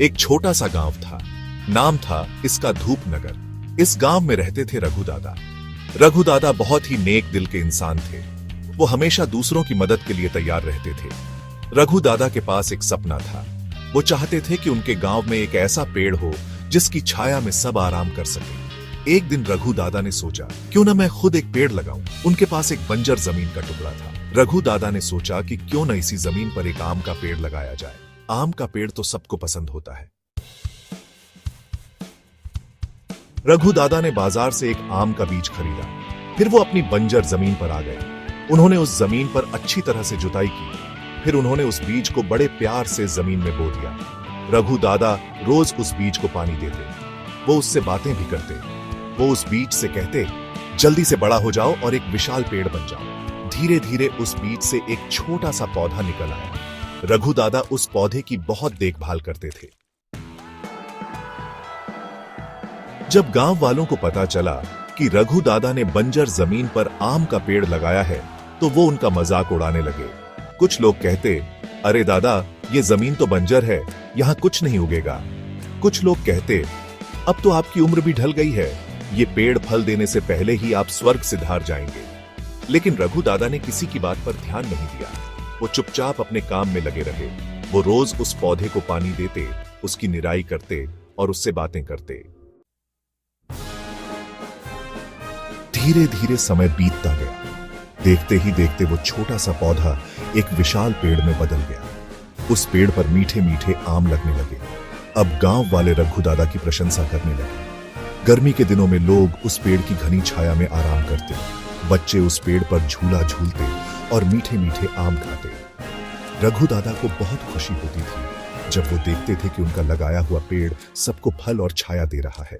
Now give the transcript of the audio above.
एक छोटा सा गांव था। नाम था इसका धूपनगर। इस गांव में रहते थे रघु दादा। रघु दादा बहुत ही नेक दिल के इंसान थे। वो हमेशा दूसरों की मदद के लिए तैयार रहते थे। रघु दादा के पास एक सपना था। वो चाहते थे कि उनके गांव में एक ऐसा पेड़ हो जिसकी छाया में सब आराम कर सके। एक दिन रघु दादा ने सोचा, क्यों ना मैं खुद एक पेड़ लगाऊं। उनके पास एक बंजर जमीन का टुकड़ा था। रघु दादा ने सोचा कि क्यों न इसी जमीन पर एक आम का पेड़ लगाया जाए। आम का पेड़ तो सबको पसंद होता है। रघु दादा ने बाजार से एक आम का बीज खरीदा। फिर वो अपनी बंजर जमीन पर आ गए। उन्होंने उस जमीन पर अच्छी तरह से जुताई की। फिर उन्होंने उस बीज को बड़े प्यार से जमीन में बो दिया। रघु दादा रोज उस बीज को पानी देते। वो उससे बातें भी करते। वो उस बीज से कहते, जल्दी से बड़ा हो जाओ और एक विशाल पेड़ बन जाओ। धीरे धीरे उस बीज से एक छोटा सा पौधा निकल आया। रघु दादा उस पौधे की बहुत देखभाल करते थे। जब गांव वालों को पता चला कि रघु दादा ने बंजर जमीन पर आम का पेड़ लगाया है, तो वो उनका मजाक उड़ाने लगे। कुछ लोग कहते, अरे दादा, ये जमीन तो बंजर है, यहां कुछ नहीं उगेगा। कुछ लोग कहते, अब तो आपकी उम्र भी ढल गई है, ये पेड़ फल देने से पहले ही आप स्वर्ग सिधार जाएंगे। लेकिन रघु दादा ने किसी की बात पर ध्यान नहीं दिया। वो चुपचाप अपने काम में लगे रहे। वो रोज उस पौधे को पानी देते, उसकी निराई करते और उससे बातें करते। धीरे धीरे समय बीतता गया। देखते ही देखते वो छोटा सा पौधा एक विशाल पेड़ में बदल गया। उस पेड़ पर मीठे मीठे आम लगने लगे। अब गांव वाले रघु दादा की प्रशंसा करने लगे। गर्मी के दिनों में लोग उस पेड़ की घनी छाया में आराम करते। बच्चे उस पेड़ पर झूला झूलते और मीठे मीठे आम खाते। रघु दादा को बहुत खुशी होती थी जब वो देखते थे कि उनका लगाया हुआ पेड़ सबको फल और छाया दे रहा है।